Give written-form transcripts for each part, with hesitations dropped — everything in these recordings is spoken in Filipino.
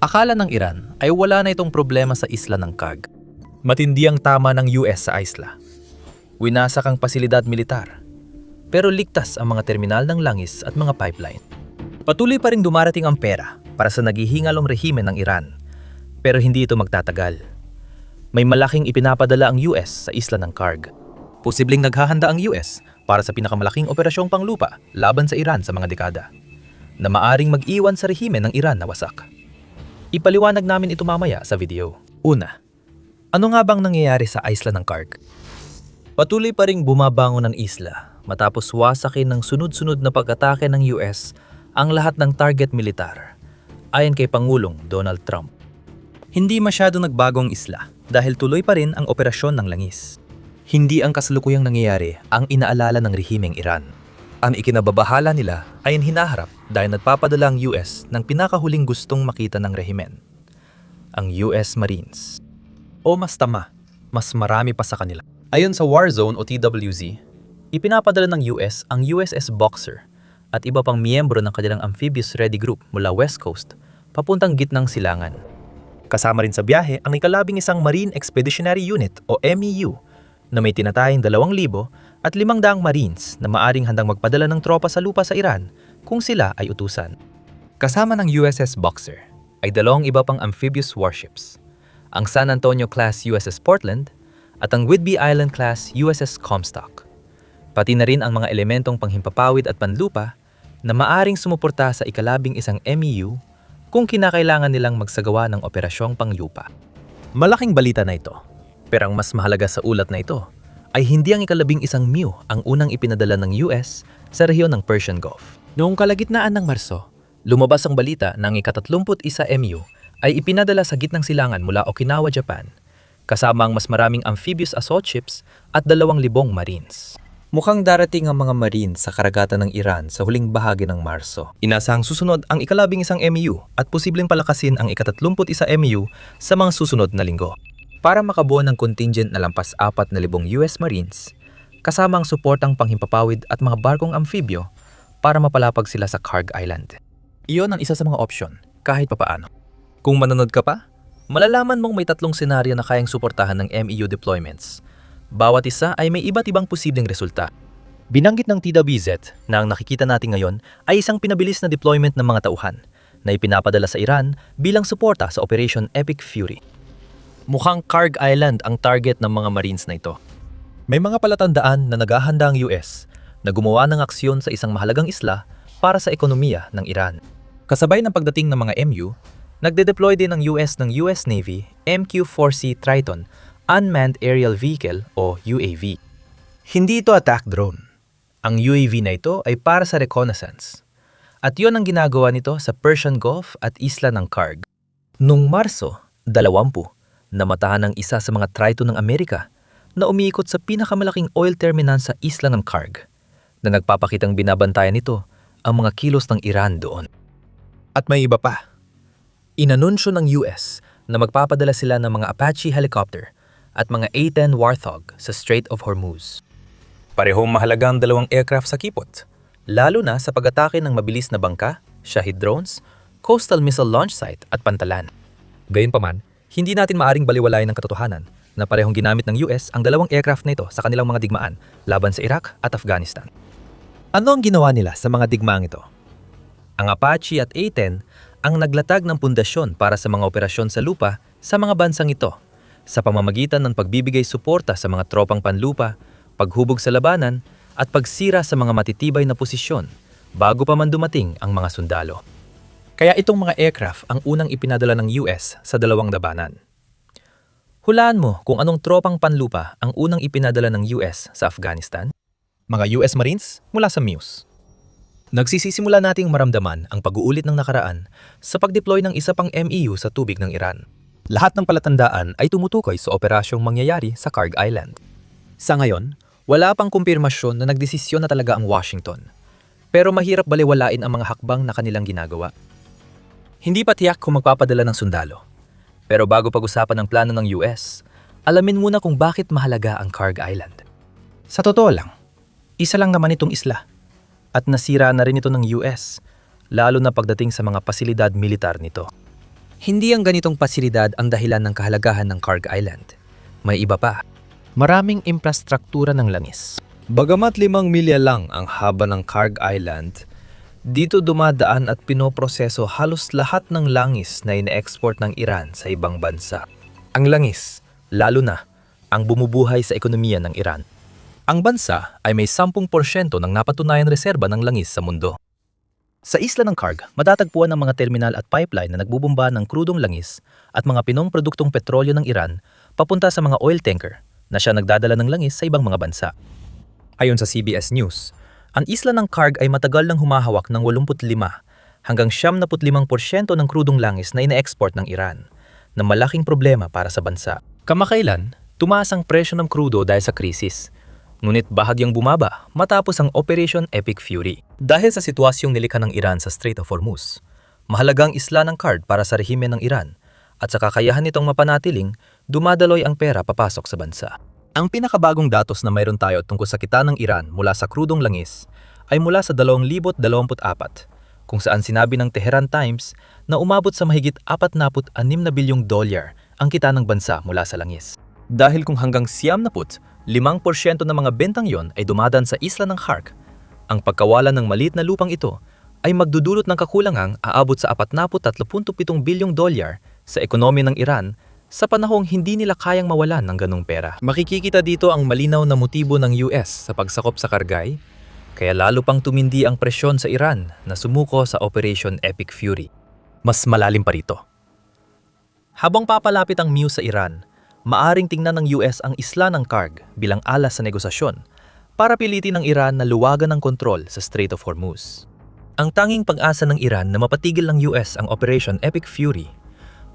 Akala ng Iran ay wala na itong problema sa isla ng Karg. Matindi ang tama ng US sa isla. Winasak ang pasilidad militar. Pero ligtas ang mga terminal ng langis at mga pipeline. Patuloy pa ring dumarating ang pera para sa naghihingalong rehimen ng Iran. Pero hindi ito magtatagal. May malaking ipinapadala ang US sa isla ng Karg. Posibleng naghahanda ang US para sa pinakamalaking operasyong panglupa laban sa Iran sa mga dekada, na maaring mag-iwan sa rehimen ng Iran na wasak. Ipaliwanag namin ito mamaya sa video. Una, ano nga bang nangyayari sa isla ng Karg? Patuloy pa ring bumabangon ang isla matapos wasakin ng sunod-sunod na pag-atake ng US ang lahat ng target militar, ayon kay Pangulong Donald Trump. Hindi masyado nagbagong isla dahil tuloy pa rin ang operasyon ng langis. Hindi ang kasalukuyang nangyayari ang inaalala ng rehimeng Iran. Ang ikinababahala nila ay hinaharap dahil nagpapadala ang US ng pinakahuling gustong makita ng rehimen, ang US Marines. O mas tama, mas marami pa sa kanila. Ayon sa Warzone o TWZ, ipinapadala ng US ang USS Boxer at iba pang miyembro ng kanilang Amphibious Ready Group mula West Coast papuntang gitnang silangan. Kasama rin sa biyahe ang ikalabing isang Marine Expeditionary Unit o MEU na may tinatayang 2,000 at 500 Marines na maaring handang magpadala ng tropa sa lupa sa Iran kung sila ay utusan. Kasama ng USS Boxer ay 2 iba pang amphibious warships, ang San Antonio-class USS Portland at ang Whidbey Island-class USS Comstock. Pati na rin ang mga elementong panghimpapawid at panlupa na maaring sumuporta sa ikalabing isang MEU kung kinakailangan nilang magsagawa ng operasyong panglupa. Malaking balita na ito. Pero ang mas mahalaga sa ulat na ito ay hindi ang ikalabing isang MEU ang unang ipinadala ng US sa rehiyon ng Persian Gulf. Noong kalagitnaan ng Marso, lumabas ang balita na ang ika-31 MEU ay ipinadala sa gitnang silangan mula Okinawa, Japan, kasama ang mas maraming amphibious assault ships at 2,000 Marines. Mukhang darating ang mga Marines sa karagatan ng Iran sa huling bahagi ng Marso. Inasahang susunod ang ikalabing isang MEU at posibleng palakasin ang ika-31 MEU sa mga susunod na linggo, para makabuo ng contingent na lampas 4,000 US Marines, kasama ang suportang panghimpapawid at mga barkong amphibyo para mapalapag sila sa Karg Island. Iyon ang isa sa mga opsyon, kahit papaano. Kung manonood ka pa, malalaman mong may 3 senaryo na kayang suportahan ng MEU deployments. Bawat isa ay may iba't ibang posibleng resulta. Binanggit ng TWZ na ang nakikita natin ngayon ay isang pinabilis na deployment ng mga tauhan na ipinapadala sa Iran bilang suporta sa Operation Epic Fury. Mukhang Karg Island ang target ng mga Marines na ito. May mga palatandaan na naghahanda ang US na gumawa ng aksyon sa isang mahalagang isla para sa ekonomiya ng Iran. Kasabay ng pagdating ng mga MEU, nagde-deploy din ng US Navy MQ-4C Triton Unmanned Aerial Vehicle o UAV. Hindi ito attack drone. Ang UAV na ito ay para sa reconnaissance. At yon ang ginagawa nito sa Persian Gulf at isla ng Karg. Noong Marso 20, namatahan ang isa sa mga Triton ng Amerika na umiikot sa pinakamalaking oil terminal sa isla ng Karg, na nagpapakitang binabantayan nito ang mga kilos ng Iran doon. At may iba pa. Inanunsyo ng US na magpapadala sila ng mga Apache helicopter at mga A-10 Warthog sa Strait of Hormuz. Parehong mahalagang 2 aircraft sa kipot, lalo na sa pag-atake ng mabilis na bangka, Shahid drones, coastal missile launch site at pantalan. Gayunpaman, hindi natin maaring baliwalayan ng katotohanan na parehong ginamit ng US ang 2 aircraft na ito sa kanilang mga digmaan laban sa Iraq at Afghanistan. Ano ang ginawa nila sa mga digmaang ito? Ang Apache at A-10 ang naglatag ng pundasyon para sa mga operasyon sa lupa sa mga bansang ito sa pamamagitan ng pagbibigay suporta sa mga tropang panlupa, paghubog sa labanan at pagsira sa mga matitibay na posisyon bago pa man dumating ang mga sundalo. Kaya itong mga aircraft ang unang ipinadala ng US sa 2 labanan. Hulaan mo kung anong tropang panlupa ang unang ipinadala ng US sa Afghanistan? Mga US Marines mula sa MEUs. Nagsisisimula nating maramdaman ang pag-uulit ng nakaraan sa pag-deploy ng isa pang MEU sa tubig ng Iran. Lahat ng palatandaan ay tumutukoy sa operasyong mangyayari sa Karg Island. Sa ngayon, wala pang kumpirmasyon na nagdesisyon na talaga ang Washington. Pero mahirap baliwalain ang mga hakbang na kanilang ginagawa. Hindi pa tiyak kung magpapadala ng sundalo. Pero bago pag-usapan ang plano ng US, alamin muna kung bakit mahalaga ang Karg Island. Sa totoo lang, isa lang naman itong isla. At nasira na rin ito ng US, lalo na pagdating sa mga pasilidad militar nito. Hindi ang ganitong pasilidad ang dahilan ng kahalagahan ng Kharg Island. May iba pa. Maraming infrastruktura ng langis. Bagamat 5 milya lang ang haba ng Kharg Island, dito dumadaan at pinoproseso halos lahat ng langis na ine-export ng Iran sa ibang bansa. Ang langis, lalo na, ang bumubuhay sa ekonomiya ng Iran. Ang bansa ay may 10% ng napatunayang reserba ng langis sa mundo. Sa isla ng Kharg, matatagpuan ang mga terminal at pipeline na nagbubumba ng krudong langis at mga pinong produktong petrolyo ng Iran papunta sa mga oil tanker na siya nagdadala ng langis sa ibang mga bansa. Ayon sa CBS News, ang isla ng Kharg ay matagal nang humahawak ng 85 hanggang 75% ng krudong langis na ine-export ng Iran, na malaking problema para sa bansa. Kamakailan, tumaas ang presyo ng krudo dahil sa krisis. Ngunit bahagyang bumaba matapos ang Operation Epic Fury. Dahil sa sitwasyong nilikha ng Iran sa Strait of Hormuz, mahalagang isla ng Kharg para sa rehimen ng Iran at sa kakayahan nitong mapanatiling dumadaloy ang pera papasok sa bansa. Ang pinakabagong datos na mayroon tayo tungkol sa kita ng Iran mula sa krudong langis ay mula sa 2024, kung saan sinabi ng Tehran Times na umabot sa mahigit $46 na bilyong ang kita ng bansa mula sa langis. Dahil kung hanggang 5% ng mga bentang yon ay dumadaan sa isla ng Kharg, ang pagkawalan ng maliit na lupang ito ay magdudulot ng kakulangang aabot sa $437 bilyong sa ekonomiya ng Iran sa panahong hindi nila kayang mawalan ng ganung pera. Makikikita dito ang malinaw na motibo ng US sa pagsakop sa Kargay, kaya lalo pang tumindi ang presyon sa Iran na sumuko sa Operation Epic Fury. Mas malalim pa rito. Habang papalapit ang MIU sa Iran, maaring tingnan ng US ang isla ng Kharg bilang alas sa negosasyon para pilitin ng Iran na luwagan ng kontrol sa Strait of Hormuz. Ang tanging pag-asa ng Iran na mapatigil ng US ang Operation Epic Fury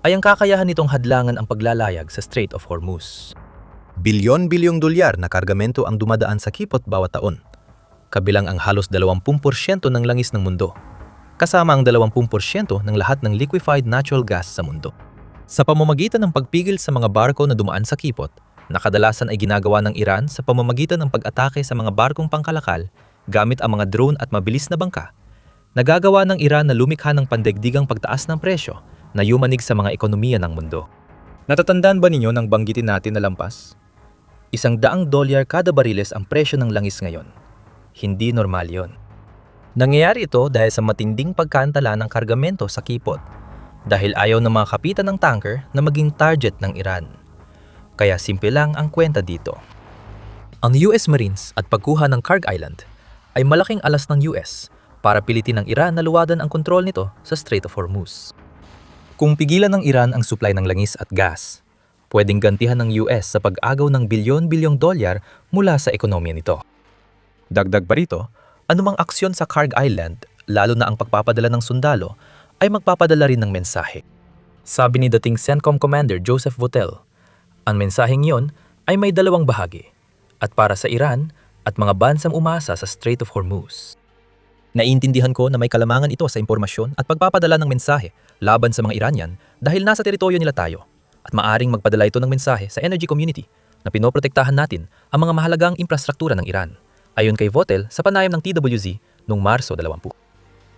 ay ang kakayahan nitong hadlangan ang paglalayag sa Strait of Hormuz. Bilyon-bilyong dolyar na kargamento ang dumadaan sa kipot bawat taon, kabilang ang halos 20% ng langis ng mundo, kasama ang 20% ng lahat ng liquefied natural gas sa mundo. Sa pamamagitan ng pagpigil sa mga barko na dumaan sa kipot, na kadalasan ay ginagawa ng Iran sa pamamagitan ng pag-atake sa mga barkong pangkalakal gamit ang mga drone at mabilis na bangka, nagagawa ng Iran na lumikha ng pandaigdigang pagtaas ng presyo na yumanig sa mga ekonomiya ng mundo. Natatandaan ba ninyo nang banggitin natin na lampas? $100 kada bariles ang presyo ng langis ngayon. Hindi normal yon. Nangyayari ito dahil sa matinding pagkaantala ng kargamento sa kipot, dahil ayaw ng mga kapitan ng tanker na maging target ng Iran. Kaya simple lang ang kwenta dito. Ang US Marines at pagkuha ng Kharg Island ay malaking alas ng US para pilitin ng Iran na luwagan ang kontrol nito sa Strait of Hormuz. Kung pigilan ng Iran ang supply ng langis at gas, pwedeng gantihan ng US sa pag-agaw ng bilyon-bilyong dolyar mula sa ekonomiya nito. Dagdag pa rito, anumang aksyon sa Kharg Island, lalo na ang pagpapadala ng sundalo, ay magpapadala rin ng mensahe. Sabi ni dating CENTCOM Commander Joseph Votel, ang mensaheng yon ay may dalawang bahagi, at para sa Iran at mga bansang umasa sa Strait of Hormuz. Naiintindihan ko na may kalamangan ito sa impormasyon at pagpapadala ng mensahe laban sa mga Iranian dahil nasa teritoryo nila tayo, at maaring magpadala ito ng mensahe sa energy community na pinoprotektahan natin ang mga mahalagang infrastruktura ng Iran, ayon kay Votel sa panayam ng TWZ noong Marso 20.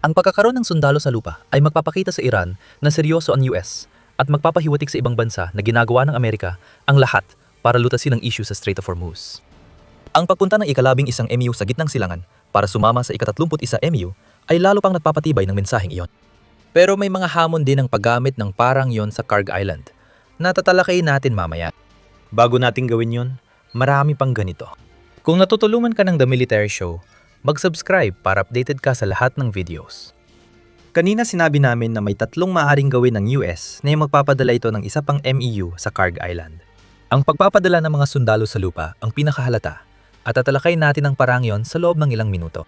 Ang pagkakaroon ng sundalo sa lupa ay magpapakita sa Iran na seryoso ang US at magpapahiwatig sa ibang bansa na ginagawa ng Amerika ang lahat para lutasin ang issue sa Strait of Hormuz. Ang pagpunta ng ika-11 MU sa gitnang silangan para sumama sa ika-31 MU ay lalo pang nagpapatibay ng mensaheng iyon. Pero may mga hamon din ang paggamit ng parang yon sa Kharg Island na tatalakayin natin mamaya. Bago natin gawin yon, marami pang ganito. Kung natutulungan ka ng The Military Show, mag-subscribe para updated ka sa lahat ng videos. Kanina sinabi namin na may 3 maaaring gawin ng US na yung magpapadala ito ng isa pang MEU sa Kharg Island. Ang pagpapadala ng mga sundalo sa lupa ang pinakahalata at tatalakay natin ang parang yon sa loob ng ilang minuto.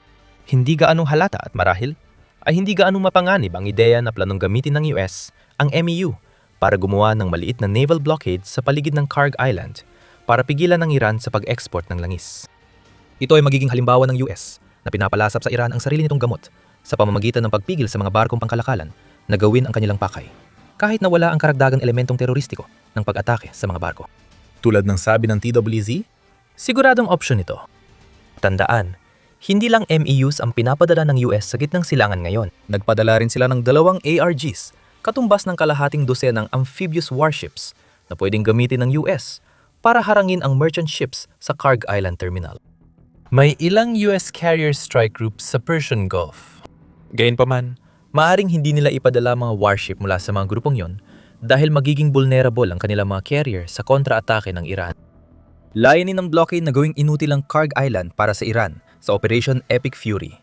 Hindi gaanong halata at marahil ay hindi gaanong mapanganib ang ideya na planong gamitin ng US ang MEU para gumawa ng maliit na naval blockade sa paligid ng Kharg Island para pigilan ng Iran sa pag-export ng langis. Ito ay magiging halimbawa ng US na pinapalasap sa Iran ang sarili nitong gamot sa pamamagitan ng pagpigil sa mga barkong pangkalakalan na gawin ang kanilang pakay, kahit na wala ang karagdagang elementong teroristiko ng pag-atake sa mga barko. Tulad ng sabi ng TWZ, siguradong option ito. Tandaan, hindi lang MEUs ang pinapadala ng US sa gitnang silangan ngayon. Nagpadala rin sila ng 2 ARGs, katumbas ng kalahating dosenang amphibious warships na pwedeng gamitin ng US para harangin ang merchant ships sa Kharg Island Terminal. May ilang US carrier strike groups sa Persian Gulf. Gayunpaman, maaaring hindi nila ipadala mga warship mula sa mga grupong yon dahil magiging vulnerable ang kanilang mga carrier sa kontra-atake ng Iran. Layunin ng blockade na gawing inutil ang Kharg Island para sa Iran sa Operation Epic Fury,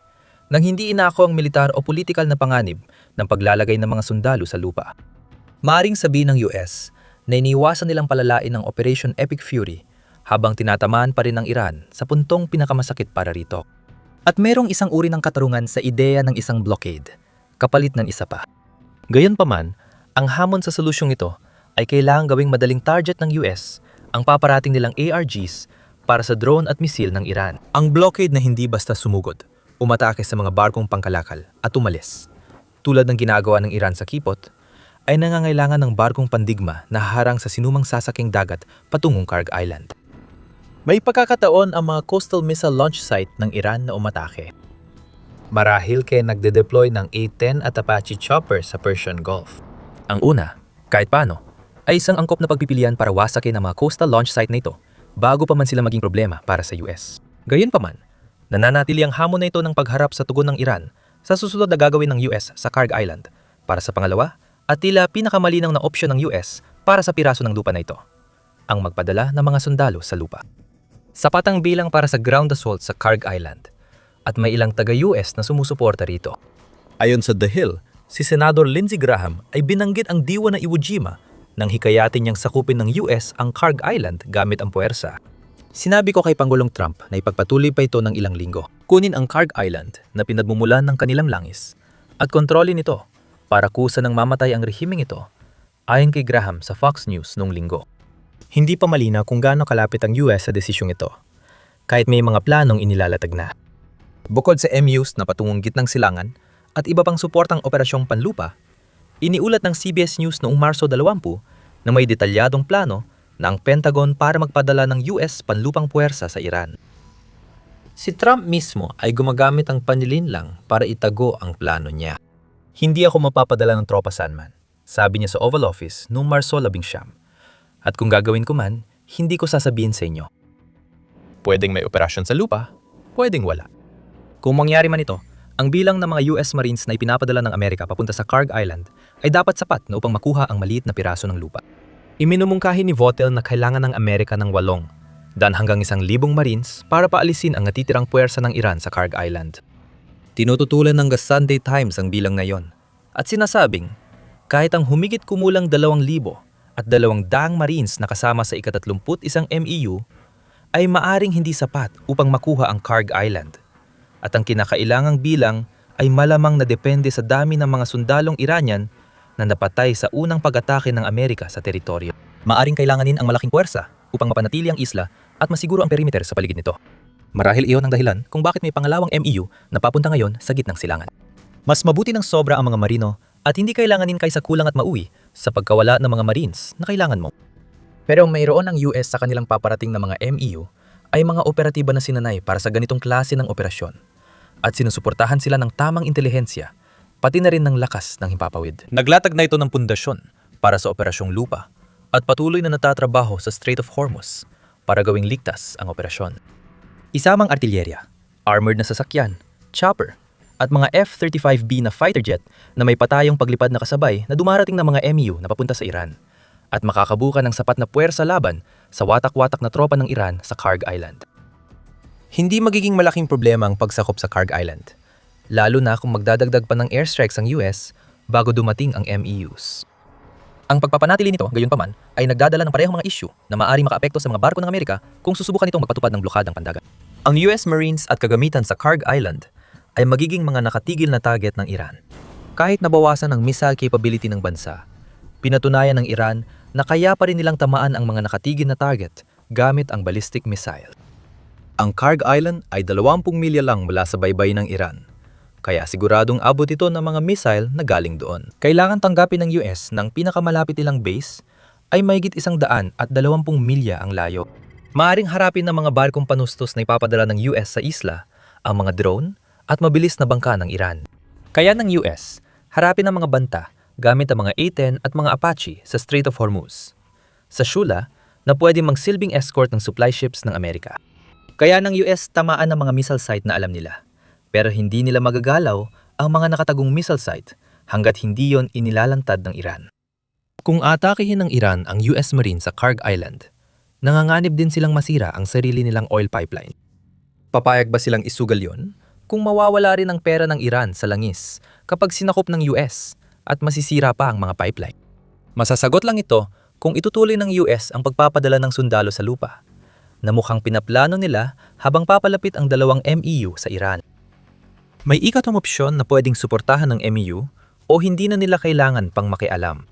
nang hindi inako ang militar o politikal na panganib ng paglalagay ng mga sundalo sa lupa. Maaring sabihin ng US na iniwasan nilang palalain ang Operation Epic Fury habang tinatamaan pa rin ng Iran sa puntong pinakamasakit para rito. At merong isang uri ng katarungan sa ideya ng isang blockade, kapalit ng isa pa. Gayunpaman, ang hamon sa solusyong ito ay kailangang gawing madaling target ng US ang paparating nilang ARGs para sa drone at misil ng Iran. Ang blockade na hindi basta sumugod, umatake sa mga barkong pangkalakal at umalis, tulad ng ginagawa ng Iran sa Kipot, ay nangangailangan ng barkong pandigma na haharang sa sinumang sasaking dagat patungong Kharg Island. May pagkakataon ang mga coastal missile launch site ng Iran na umatake. Marahil kaya nagde-deploy ng A-10 at Apache chopper sa Persian Gulf. Ang una, kahit paano, ay isang angkop na pagpipilian para wasakin ang mga coastal launch site na ito bago pa man sila maging problema para sa US. Gayunpaman, nananatili ang hamon na ito ng pagharap sa tugon ng Iran sa susunod na gagawin ng US sa Kharg Island para sa pangalawa at tila pinakamalinaw na opsyon ng US para sa piraso ng lupa na ito, ang magpadala ng mga sundalo sa lupa. Sapat ang bilang para sa ground assault sa Kharg Island at may ilang taga-US na sumusuporta rito. Ayon sa The Hill, si Senador Lindsey Graham ay binanggit ang diwa ng Iwo Jima nang hikayatin niyang sakupin ng US ang Kharg Island gamit ang puwersa. Sinabi ko kay Pangulong Trump na ipagpatuloy pa ito ng ilang linggo. Kunin ang Kharg Island na pinagmumulan ng kanilang langis at kontrolin ito para kusa ng mamatay ang rehimeng ito, ayon kay Graham sa Fox News noong linggo. Hindi pa malinaw kung gaano kalapit ang US sa desisyong ito, kahit may mga planong inilalatag na. Bukod sa MUs na patungong gitnang silangan at iba pang suportang operasyong panlupa, iniulat ng CBS News noong Marso 20 na may detalyadong plano na ang Pentagon para magpadala ng US panlupang puwersa sa Iran. Si Trump mismo ay gumagamit ang panlilinlang para itago ang plano niya. Hindi ako mapapadala ng tropa saan man, sabi niya sa Oval Office noong Marso 11. At kung gagawin ko man, hindi ko sasabihin sa inyo. Pwedeng may operasyon sa lupa, pwedeng wala. Kung mangyari man ito, ang bilang ng mga US Marines na ipinapadala ng Amerika papunta sa Kharg Island ay dapat sapat na upang makuha ang maliit na piraso ng lupa. Iminumungkahi ni Votel na kailangan ng Amerika ng 8 hanggang 1,000 Marines para paalisin ang natitirang puwersa ng Iran sa Kharg Island. Tinututulan ng The Sunday Times ang bilang na yon at sinasabing kahit ang humigit kumulang 2,000 at 200 Marines na kasama sa ika-31 MEU ay maaring hindi sapat upang makuha ang Kharg Island. At ang kinakailangang bilang ay malamang na depende sa dami ng mga sundalong Iranian na napatay sa unang pag-atake ng Amerika sa teritoryo. Maaring kailanganin ang malaking puwersa upang mapanatili ang isla at masiguro ang perimeter sa paligid nito. Marahil iyon ang dahilan kung bakit may pangalawang MEU na papunta ngayon sa gitnang silangan. Mas mabuti ng sobra ang mga marino at hindi kailanganin kaysa kulang at mauwi sa pagkawala ng mga Marines na kailangan mo. Pero ang mayroon ng US sa kanilang paparating na mga MEU ay mga operatiba na sinanay para sa ganitong klase ng operasyon at sinusuportahan sila ng tamang intelihensya pati na rin ng lakas ng himpapawid. Naglatag na ito ng pundasyon para sa operasyong lupa at patuloy na natatrabaho sa Strait of Hormuz para gawing ligtas ang operasyon. Isamang artilyerya, armored na sasakyan, chopper, at mga F-35B na fighter jet na may patayong paglipad na kasabay na dumarating ng mga MEU na papunta sa Iran at makakabuka ng sapat na puwersa laban sa watak-watak na tropa ng Iran sa Kharg Island. Hindi magiging malaking problema ang pagsakop sa Kharg Island, lalo na kung magdadagdag pa ng airstrikes ang US bago dumating ang MEUs. Ang pagpapanatili nito, gayunpaman, ay nagdadala ng parehong mga issue na maaaring makaapekto sa mga barko ng Amerika kung susubukan itong magpatupad ng blokadang pandagat. Ang US Marines at kagamitan sa Kharg Island ay magiging mga nakatigil na target ng Iran. Kahit nabawasan ang missile capability ng bansa, pinatunayan ng Iran na kaya pa rin nilang tamaan ang mga nakatigil na target gamit ang ballistic missile. Ang Kharg Island ay 20 milya lang mula sa baybay ng Iran, kaya siguradong abot ito ng mga missile na galing doon. Kailangan tanggapin ng US na ang pinakamalapit nilang base ay mahigit 120 milya ang layo. Maaring harapin ng mga barkong panustos na ipapadala ng US sa isla ang mga drone at mabilis na bangka ng Iran. Kaya ng US, harapin ang mga banta gamit ang mga A-10 at mga Apache sa Strait of Hormuz. Sa Shula, na pwede magsilbing escort ng supply ships ng Amerika. Kaya ng US tamaan ng mga missile site na alam nila. Pero hindi nila magagalaw ang mga nakatagong missile site hanggat hindi yon inilalantad ng Iran. Kung atakihin ng Iran ang US Marine sa Kharg Island, nanganganib din silang masira ang sarili nilang oil pipeline. Papayag ba silang isugal yon? Kung mawawala rin ang pera ng Iran sa langis kapag sinakop ng US at masisira pa ang mga pipeline. Masasagot lang ito kung itutuloy ng US ang pagpapadala ng sundalo sa lupa, na mukhang pinaplano nila habang papalapit ang 2 MEU sa Iran. May ikatong opsyon na pwedeng suportahan ng MEU o hindi na nila kailangan pang makialam.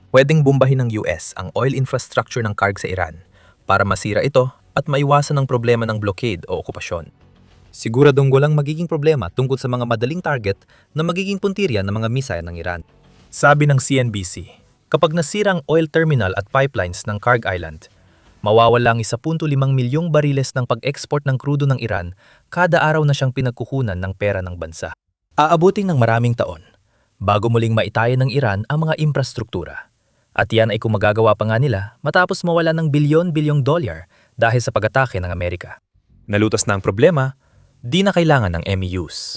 Pwedeng bombahin ng US ang oil infrastructure ng Kharg sa Iran para masira ito at maiwasan ang problema ng blockade o okupasyon. Siguradong walang magiging problema tungkol sa mga madaling target na magiging puntirya ng mga missile ng Iran. Sabi ng CNBC, kapag nasira ang oil terminal at pipelines ng Kharg Island, mawawala ang 1.5 milyong bariles ng pag-export ng krudo ng Iran kada araw na siyang pinagkukunan ng pera ng bansa. Aabutin ng maraming taon bago muling maitayan ng Iran ang mga infrastruktura. At yan ay kung magagawa pa nga nila matapos mawala ng bilyon-bilyong dolyar dahil sa pag-atake ng Amerika. Nalutas na ang problema, di na kailangan ng MEUs.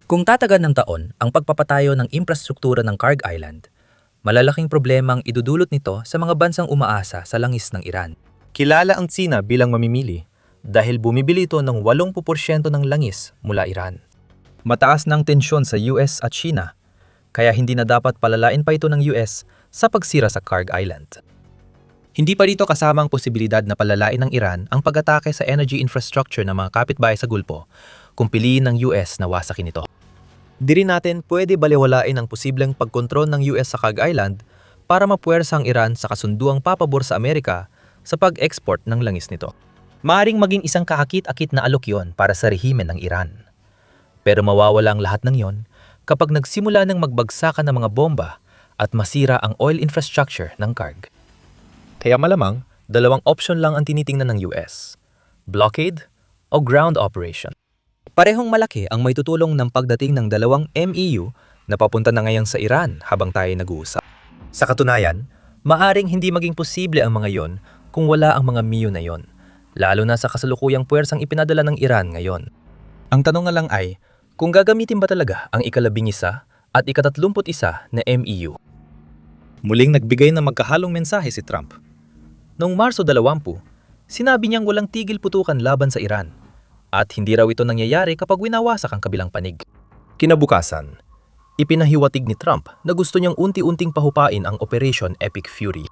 Kung tatagan ng taon ang pagpapatayo ng infrastruktura ng Kharg Island, malalaking problema ang idudulot nito sa mga bansang umaasa sa langis ng Iran. Kilala ang Tsina bilang mamimili dahil bumibili ito ng 80% ng langis mula Iran. Mataas na ang tensyon sa US at China, kaya hindi na dapat palalain pa ito ng US sa pagsira sa Kharg Island. Hindi pa dito kasama ang posibilidad na palalain ng Iran ang pag-atake sa energy infrastructure ng mga kapitbahay sa Gulpo kung piliin ng US na wasakin ito. Di rin natin pwede balewalain ang posibleng pagkontrol ng US sa Kharg Island para mapuwersa ang Iran sa kasunduang papabor sa Amerika sa pag-export ng langis nito. Maaring maging isang kakakit-akit na alok yon para sa rehimen ng Iran. Pero mawawala ang lahat ng yon kapag nagsimula ng magbagsakan ng mga bomba at masira ang oil infrastructure ng Kharg. Kaya malamang, 2 option lang ang tinitingnan ng US, blockade o ground operation. Parehong malaki ang may tutulong ng pagdating ng 2 MEU na papunta na ngayon sa Iran habang tayo nag-uusap. Sa katunayan, maaring hindi maging posible ang mga yon kung wala ang mga MEU na yon, lalo na sa kasalukuyang puwersang ipinadala ng Iran ngayon. Ang tanong nga lang ay, kung gagamitin ba talaga ang ika-11 at ika-31 na MEU? Muling nagbigay ng magkahalong mensahe si Trump. Noong Marso 20, sinabi niyang walang tigil putukan laban sa Iran at hindi raw ito nangyayari kapag winawasak ang kabilang panig. Kinabukasan, ipinahiwatig ni Trump na gusto niyang unti-unting pahupain ang Operation Epic Fury.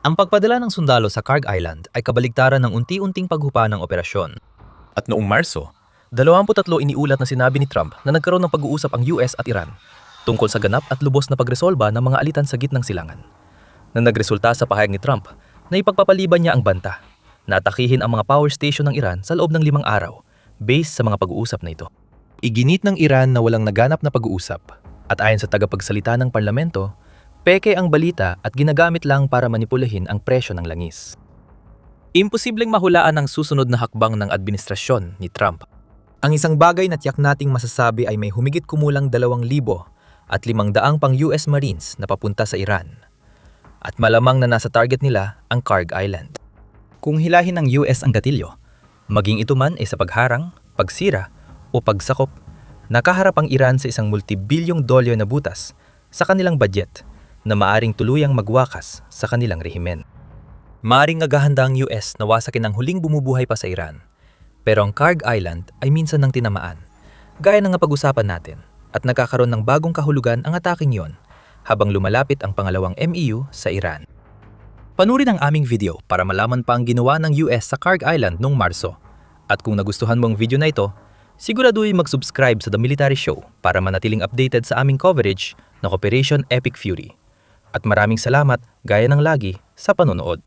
Ang pagpadala ng sundalo sa Kharg Island ay kabaligtaran ng unti-unting paghupa ng operasyon. At noong Marso, 23 iniulat na sinabi ni Trump na nagkaroon ng pag-uusap ang US at Iran tungkol sa ganap at lubos na pagresolba ng mga alitan sa gitnang silangan, na nagresulta sa pahayag ni Trump na ipagpapaliban niya ang banta na atakihin ang mga power station ng Iran sa loob ng 5 araw based sa mga pag-uusap na ito. Iginit ng Iran na walang naganap na pag-uusap at ayon sa tagapagsalita ng parlamento, peke ang balita at ginagamit lang para manipulahin ang presyo ng langis. Imposibleng mahulaan ang susunod na hakbang ng administrasyon ni Trump. Ang isang bagay na tiyak nating masasabi ay may humigit kumulang 2,000 at 500 pang US Marines na papunta sa Iran. At malamang na nasa target nila ang Kharg Island. Kung hilahin ng US ang gatilyo, maging ito man ay sa pagharang, pagsira o pagsakop, nakaharap ang Iran sa isang multibilyong dolyar na butas sa kanilang budget na maaring tuluyang magwakas sa kanilang rehimen. Maaring naghahanda ang US na wasakin ang huling bumubuhay pa sa Iran. Pero ang Kharg Island ay minsan nang tinamaan, gaya ng napag-usapan natin, at nagkakaroon ng bagong kahulugan ang ataking yon habang lumalapit ang pangalawang MEU sa Iran. Panurin ang aming video para malaman pa ang ginawa ng US sa Kharg Island noong Marso. At kung nagustuhan mo ang video na ito, siguraduhin mag-subscribe sa The Military Show para manatiling updated sa aming coverage ng Operation Epic Fury. At maraming salamat, gaya ng lagi, sa panonood.